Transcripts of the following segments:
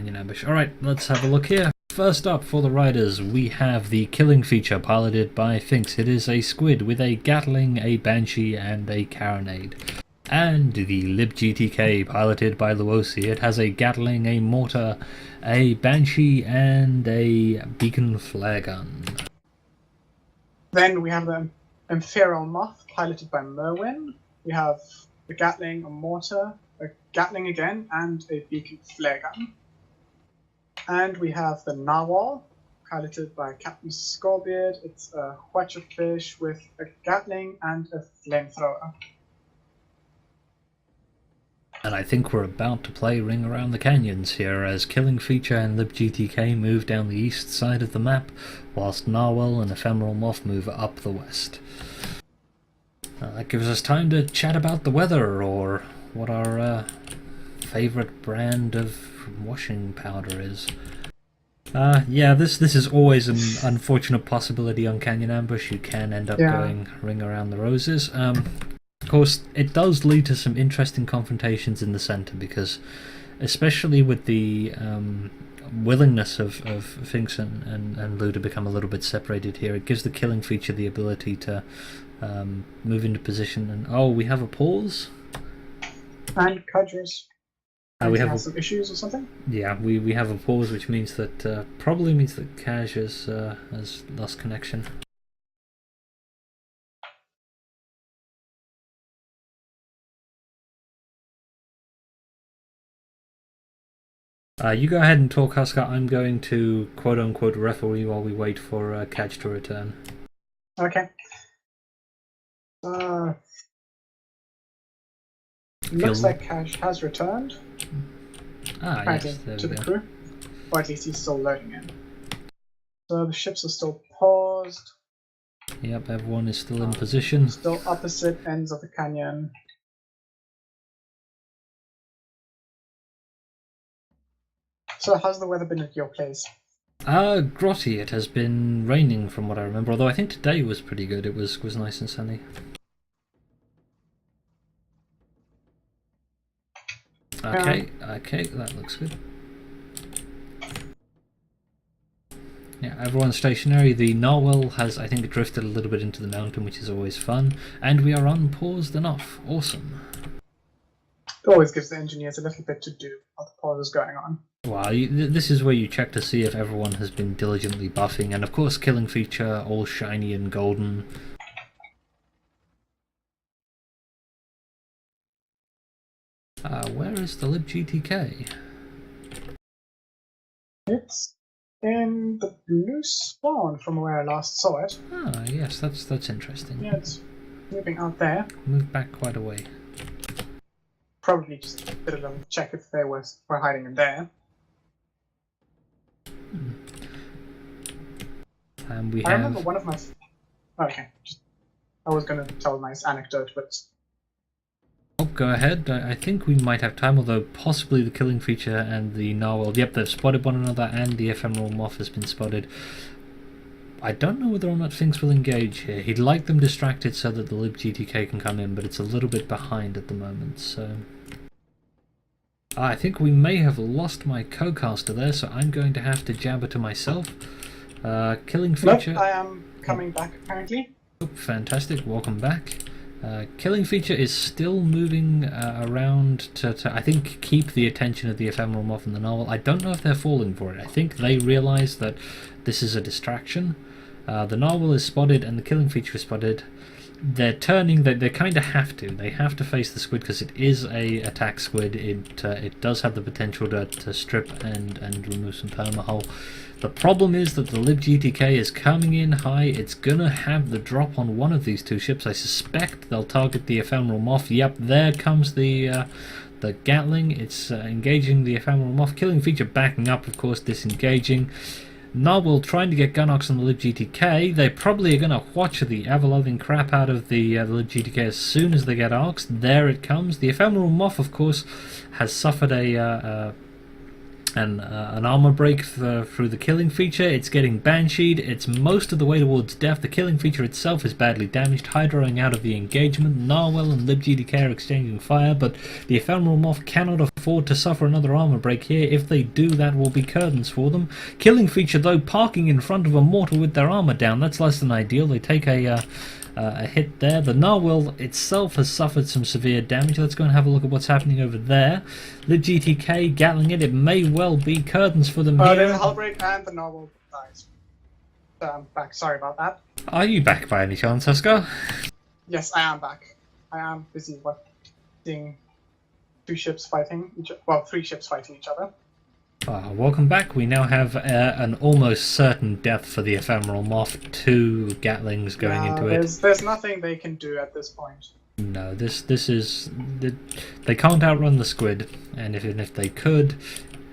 Canyon Ambush. Alright, let's have a look here. First up for the Ryders, we have the killing feature piloted by Finks. It is a squid with a Gatling, a Banshee, and a Carronade. And the LibGTK piloted by Luosi. It has a Gatling, a Mortar, a Banshee, and a Beacon Flare Gun. Then we have the Imperial Moth piloted by Merwin. We have the Gatling, a Mortar, a Gatling again, and a Beacon Flare Gun. And we have the Narwhal, piloted by Captain Scorbeard. It's a Whatcher fish with a Gatling and a flamethrower. And I think we're about to play Ring Around the Canyons here, as Killing Feature and LibGTK move down the east side of the map, whilst Narwhal and Ephemeral Moth move up the west. That gives us time to chat about the weather, or what our favourite brand of washing powder is. Yeah, this is always an unfortunate possibility on Canyon Ambush. You can end up going Ring Around the Roses. Of course, it does lead to some interesting confrontations in the centre, because especially with the willingness of Finks and Lou to become a little bit separated here, it gives the killing feature the ability to move into position. And oh, we have a pause. And Kudger's we have some issues or something. Yeah, we have a pause, which means that probably means that Kaj has lost connection. You go ahead and talk, Huskarr. I'm going to quote-unquote referee while we wait for Kaj to return. Okay. Looks like Kaj has returned. Yes, there to we the go. crew. Or at least he's still loading in. So the ships are still paused. Yep, everyone is still in position. Still opposite ends of the canyon. So how's the weather been at your place? Grotty. It has been raining from what I remember, although I think today was pretty good. It was nice and sunny. Okay, that looks good. Yeah, everyone's stationary. The Narwhal has, I think, drifted a little bit into the mountain, which is always fun. And we are unpaused and off. Awesome. It always gives the engineers a little bit to do while the pause is going on. Wow, this is where you check to see if everyone has been diligently buffing. And of course, killing feature, all shiny and golden. Where is the LibGTK? It's in the blue spawn from where I last saw it. Ah, yes, that's interesting. Yeah, it's moving out there. Move back quite a way. Probably just did a little check if they were hiding in there. And we I have... remember one of my... Okay, I was going to tell a nice anecdote, but... Oh, go ahead. I think we might have time, although possibly the killing feature and the Narwhal. Yep, they've spotted one another, and the Ephemeral Moth has been spotted. I don't know whether or not Finks will engage here. He'd like them distracted so that the LibGTK can come in, but it's a little bit behind at the moment, so... I think we may have lost my co-caster there, so I'm going to have to jabber to myself. Killing feature... Nope, I am coming back, apparently. Oh, fantastic, welcome back. Killing feature is still moving around to, I think, keep the attention of the Ephemeral Moth and the Narwhal. I don't know if they're falling for it. I think they realise that this is a distraction. The Narwhal is spotted and the killing feature is spotted. They're turning, they kind of have to. They have to face the squid because it is a attack squid. It does have the potential to strip and remove some permahull. The problem is that the LibGTK is coming in high. It's gonna have the drop on one of these two ships. I suspect they'll target the Ephemeral Moth. Yep, there comes the Gatling. It's engaging the Ephemeral Moth. Killing feature backing up, of course, disengaging. Narwhal trying to get Gunox on the LibGTK. They probably are going to watch the ever-loving crap out of the LibGTK as soon as they get arcs. There it comes. The Ephemeral Moth, of course, has suffered a and an armor break through the killing feature. It's getting bansheed. It's most of the way towards death. The killing feature itself is badly damaged, hydroing out of the engagement. Narwhal and libGTK are exchanging fire, but the ephemeral moth cannot afford to suffer another armor break here. If they do, that will be curtains for them. Killing feature, though, parking in front of a mortal with their armor down. That's less than ideal. They take a hit there. The narwhal itself has suffered some severe damage. Let's go and have a look at what's happening over there. libGTK gatling it. It may well be curtains for them here. There's a hull break and the narwhal dies. I'm back. Sorry about that. Are you back by any chance, Huskarr? Yes, I am back. I am busy seeing three ships fighting each other. Welcome back. We now have an almost certain death for the ephemeral moth. 2 gatlings going into it. There's nothing they can do at this point. No, this is they can't outrun the squid, and if they could,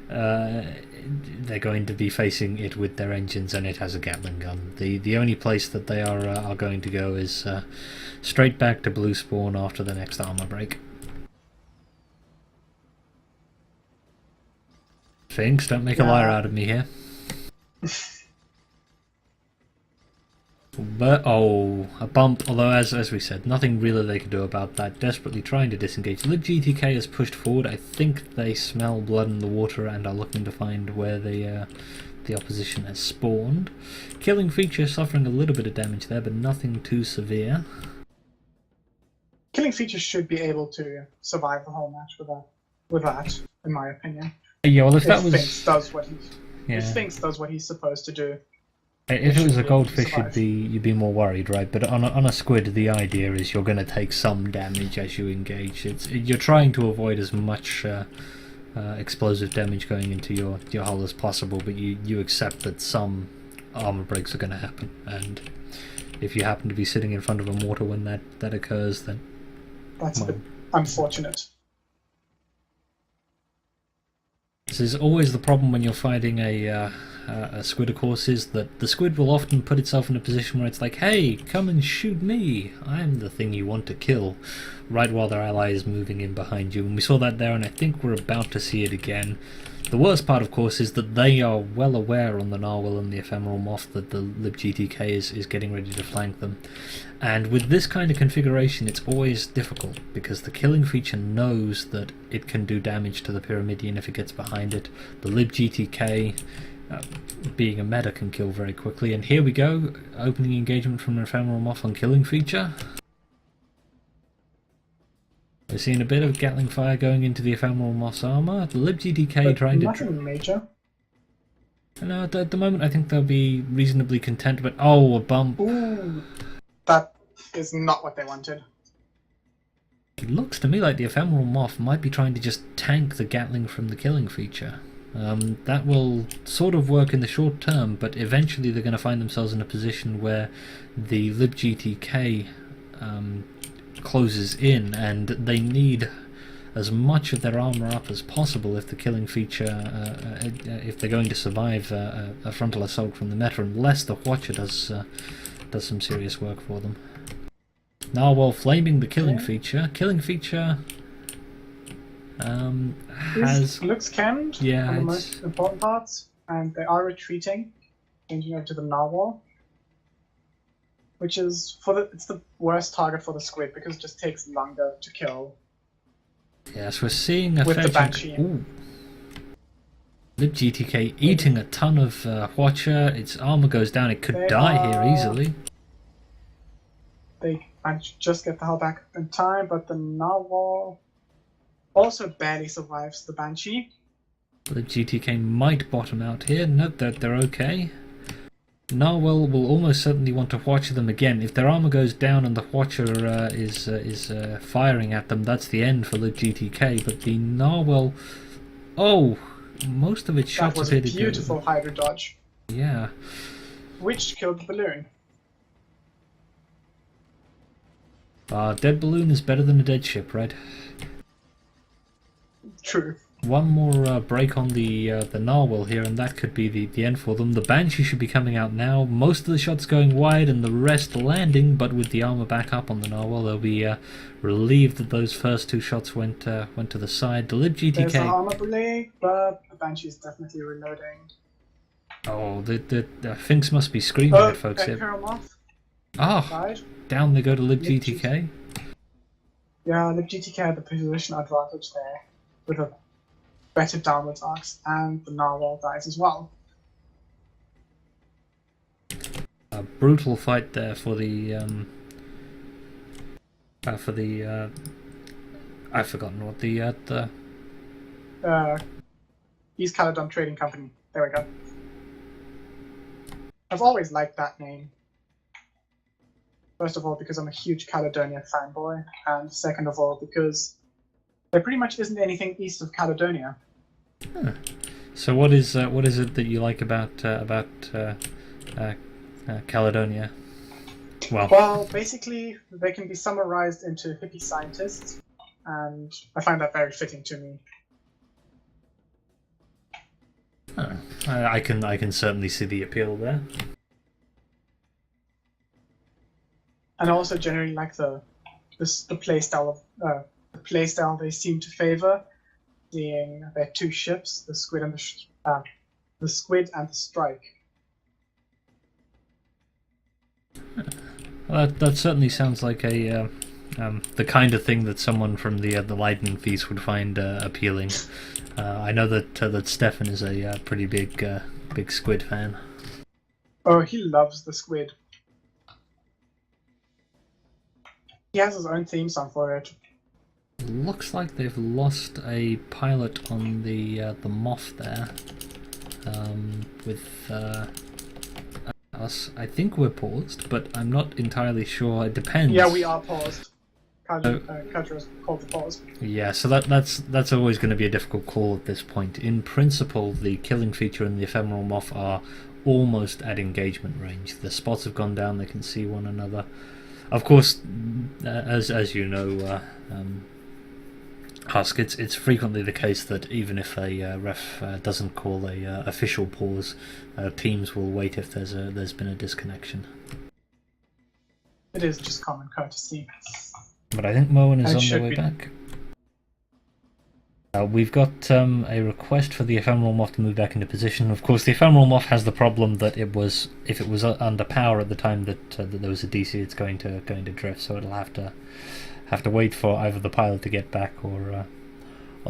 they're going to be facing it with their engines, and it has a Gatling gun. The only place that they are going to go is straight back to blue spawn after the next armor break. Finks, don't make a liar out of me here. But, a bump, although as we said, nothing really they can do about that. Desperately trying to disengage. libGTK has pushed forward. I think they smell blood in the water and are looking to find where the opposition has spawned. Killing feature suffering a little bit of damage there, but nothing too severe. Killing feature should be able to survive the whole match with that, in my opinion. Yeah, well, if Finks does what he's supposed to do. If it was a goldfish, you'd be more worried, right? But on a squid, the idea is you're going to take some damage as you engage. You're trying to avoid as much explosive damage going into your hull as possible, but you accept that some armor breaks are going to happen, and if you happen to be sitting in front of a mortar when that occurs, then that's a bit unfortunate. This is always the problem when you're fighting a squid, of course, is that the squid will often put itself in a position where it's like, hey, come and shoot me, I'm the thing you want to kill, right while their ally is moving in behind you. And we saw that there, and I think we're about to see it again. The worst part, of course, is that they are well aware on the narwhal and the ephemeral moth that the libGTK is getting ready to flank them. And with this kind of configuration, it's always difficult, because the killing feature knows that it can do damage to the Pyramidion if it gets behind it. The libGTK, being a meta, can kill very quickly. And here we go, opening engagement from an ephemeral moth on killing feature. We're seeing a bit of Gatling fire going into the ephemeral moth's armor. The libGTK trying to... Nothing major. No, at the moment I think they'll be reasonably content, but a bump. Ooh, that is not what they wanted. It looks to me like the ephemeral moth might be trying to just tank the Gatling from the killing feature. That will sort of work in the short term, but eventually they're going to find themselves in a position where the libGTK closes in, and they need as much of their armor up as possible if the killing feature, if they're going to survive a frontal assault from the meta, unless the Watcher does some serious work for them. Narwhal flaming the killing feature. Killing feature looks canned on the most important parts, and they are retreating, changing over to the narwhal, which is it's the worst target for the squid because it just takes longer to kill. Yes, we're seeing a with the banshee. libGTK eating a ton of Watcher. Its armor goes down. It could die here easily. They managed to just get the hull back in time, but the narwhal also barely survives the banshee. libGTK might bottom out here. Nope, they're okay. Narwhal will almost certainly want to Watcher them again. If their armor goes down and the Watcher is firing at them, that's the end for libGTK. But the Narwhal, most of its shots appear to go. That was a beautiful Hydra dodge. Yeah. Which killed the balloon. Dead balloon is better than a dead ship, right? True. one more break on the narwhal here, and that could be the end for them. The Banshee should be coming out now. Most of the shots going wide and the rest landing, but with the armor back up on the narwhal, they'll be relieved that those first two shots went to the side. The Lib GTK. There's the armor break, but the Banshee is definitely reloading. Oh, the Finks must be screaming at folks here. Ah, down they go to Lib GTK. Yeah, Lib GTK had the position advantage there with a better downwards arcs, and the narwhal dies as well. A brutal fight there for the I've forgotten what the East Caledon Trading Company. There we go. I've always liked that name. First of all, because I'm a huge Caledonian fanboy, and second of all, because there pretty much isn't anything east of Caledonia. Huh. So what is it that you like about Caledonia? Well, basically, they can be summarized into hippie scientists, and I find that very fitting to me. Huh. I can certainly see the appeal there. And I also generally like the playstyle they seem to favor, seeing their two ships, the Squid and the Strike. Well, that certainly sounds like a the kind of thing that someone from the Lightning Feast would find appealing. I know that Stefan is a pretty big Squid fan. Oh, he loves the Squid. He has his own theme song for it. Looks like they've lost a pilot on the Moth there. With us, I think we're paused, but I'm not entirely sure. It depends. Yeah, we are paused. Kudra has called the pause. Yeah, so that's always going to be a difficult call at this point. In principle, the killing feature and the ephemeral moth are almost at engagement range. The spots have gone down; they can see one another. Of course, as you know, Husk, it's frequently the case that even if a ref doesn't call a official pause, teams will wait if there's been a disconnection. It is just common courtesy. But I think Moen is on their way back. We've got a request for the ephemeral moth to move back into position. Of course, the ephemeral moth has the problem that if it was under power at the time that there was a DC, it's going to drift. So it'll have to wait for either the pilot to get back or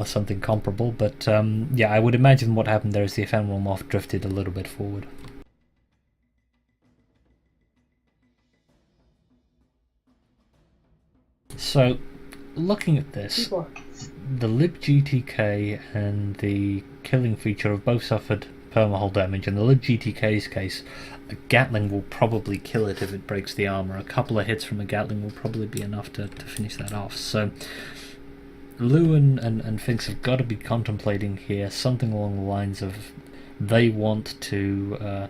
something comparable. But yeah, I would imagine what happened there is the ephemeral moth drifted a little bit forward. So, looking at this, the Lib GTK and the killing feature have both suffered permahull damage. In the Lib GTK's case, a Gatling will probably kill it if it breaks the armor. A couple of hits from a Gatling will probably be enough to finish that off. So Lou and Finks have got to be contemplating here something along the lines of they want to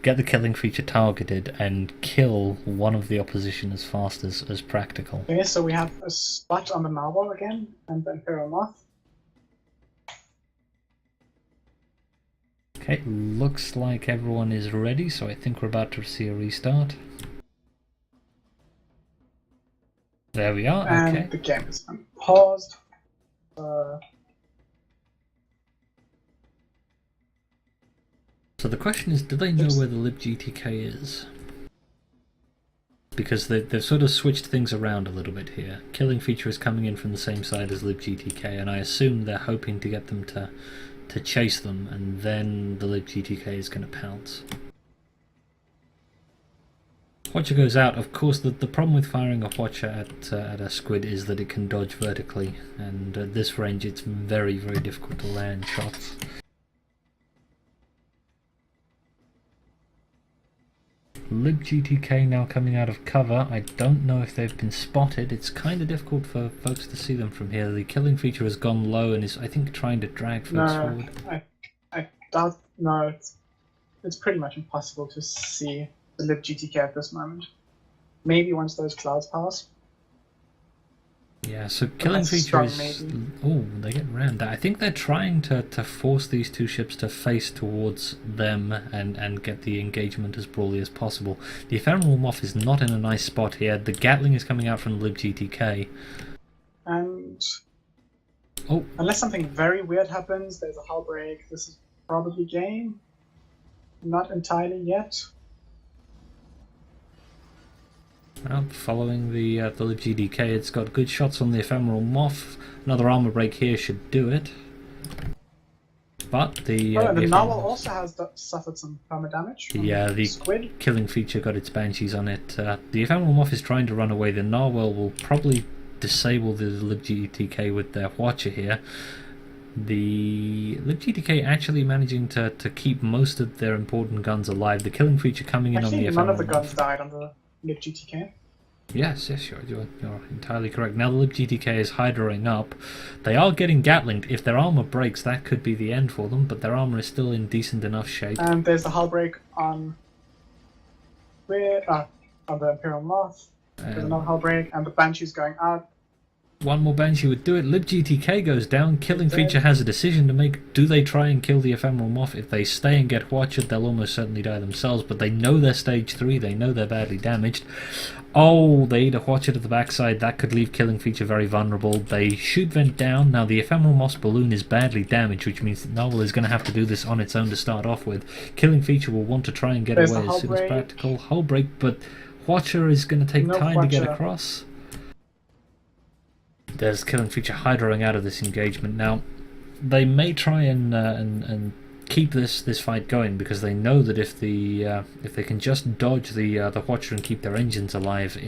get the killing feature targeted and kill one of the opposition as fast as practical. Okay, so we have a spot on the narwhal again, and the Imperial Moth. Okay, looks like everyone is ready, so I think we're about to see a restart. There we are, and okay. The game is paused. So the question is, do they know where the Lib GTK is? Because they've sort of switched things around a little bit here. Killing feature is coming in from the same side as Lib GTK, and I assume they're hoping to get them to chase them, and then the Lib GTK is going to pounce. Watcher goes out. Of course, the problem with firing a Watcher at a Squid is that it can dodge vertically, and at this range it's very, very difficult to land shots. Lib GTK now coming out of cover. I don't know if they've been spotted. It's kind of difficult for folks to see them from here. The killing feature has gone low and is, I think, trying to drag folks forward. I doubt. No, it's pretty much impossible to see the Lib GTK at this moment. Maybe once those clouds pass. Yeah, so Killing that's Feature strong, is... maybe. Oh, they get rammed. I think they're trying to force these two ships to face towards them and get the engagement as broadly as possible. The Ephemeral Moth is not in a nice spot here. The Gatling is coming out from the LibGTK. And Oh, unless something very weird happens, there's a hull break. This is probably game. Not entirely yet. well, following the LibGTK, it's got good shots on the Ephemeral Moth. Another armor break here should do it. But the The Ephemeral Narwhal Moth- also has suffered some perma damage. From Yeah, the Squid. Killing Feature got its Banshees on it. The Ephemeral Moth is trying to run away. The Narwhal will probably disable the LibGTK with their Watcher here. The LibGTK actually managing to keep most of their important guns alive. The Killing Feature coming in on the Actually, Ephemeral none of the Moth. guns died on the LibGTK. Yes, you're entirely correct. Now the LibGTK is hydroing up. They are getting Gatlinged. If their armor breaks, that could be the end for them, but their armor is still in decent enough shape. And there's the hull break on the Imperial Moth. There's another hull break, and the Banshee's going out. One more Banshee would do it. LibGTK goes down. Killing Dead. Feature has a decision to make. Do they try and kill the Ephemeral Moth? If they stay and get Watched, they'll almost certainly die themselves, but they know they're stage 3. They know they're badly damaged. Oh, they eat a Watched at the backside. That could leave Killing Feature very vulnerable. They shoot vent down. Now the Ephemeral Moth's balloon is badly damaged, which means that Narwhal is going to have to do this on its own to start off with. Killing Feature will want to try and get There's away the as hull soon as break. practical. Hull break, but Watcher is going to take No time to get Watcher. across. There's Killing Feature hydroing out of this engagement. Now, they may try and keep this fight going because they know that if they can just dodge the Watcher and keep their engines alive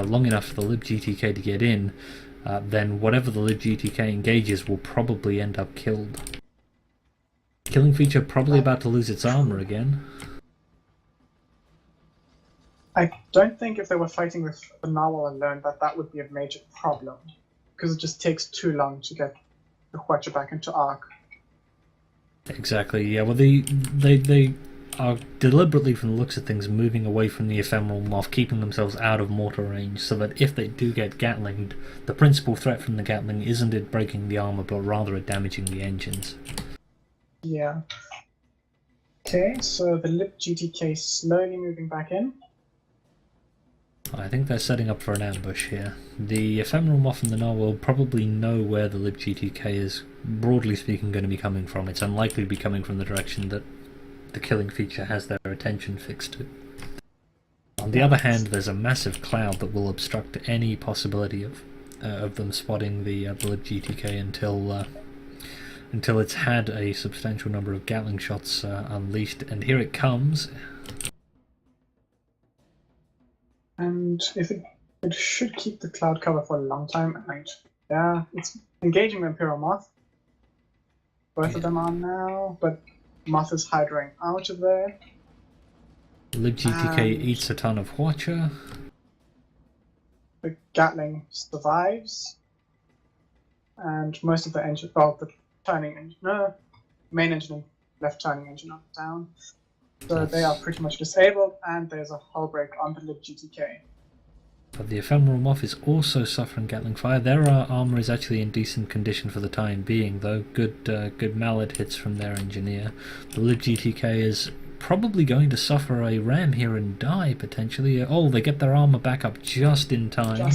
long enough for the LibGTK to get in, then whatever the LibGTK engages will probably end up killed. Killing Feature probably about to lose its armor again. I don't think if they were fighting with the Narwhal alone that would be a major problem, because it just takes too long to get the Watcher back into arc. Exactly, yeah. Well, they are deliberately, from the looks of things, moving away from the Ephemeral Moth, keeping themselves out of mortar range, so that if they do get Gatlinged, the principal threat from the Gatling isn't it breaking the armor, but rather it damaging the engines. Yeah. Okay, so the LibGTK slowly moving back in. I think they're setting up for an ambush here. The Ephemeral Moth and the Narwhal probably know where the LibGTK is, broadly speaking, going to be coming from. It's unlikely to be coming from the direction that the Killing Feature has their attention fixed to. On the other hand, there's a massive cloud that will obstruct any possibility of them spotting the LibGTK until it's had a substantial number of Gatling shots unleashed. And here it comes. And if it should keep the cloud cover for a long time. And yeah, it's engaging the Imperial Moth. Both of them are now, but Moth is hydroing out of there. LibGTK eats a ton of Watcher. The Gatling survives. And most of the engine, well, the turning engine, no, main engine and left turning engine are down. So they are pretty much disabled, and there's a hull break on the LibGTK. But the Ephemeral Moth is also suffering Gatling fire. Their armor is actually in decent condition for the time being, though. Good mallet hits from their engineer. The LibGTK is probably going to suffer a ram here and die, potentially. Oh, they get their armor back up just in time.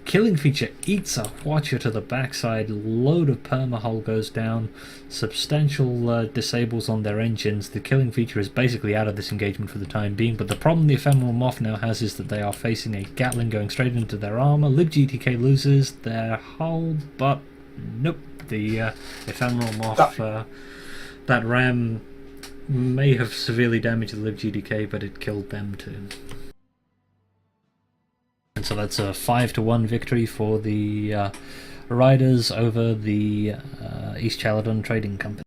Killing Feature eats a Watcher to the backside. Load of permahull goes down. Substantial disables on their engines. The Killing Feature is basically out of this engagement for the time being, but the problem the Ephemeral Moth now has is that they are facing a Gatling going straight into their armor. LibGTK loses their hull, but nope. The Ephemeral Moth, that ram may have severely damaged the LibGTK, but it killed them too. And so that's a 5-1 victory for the Ryders over the East Chaladon Trading Company.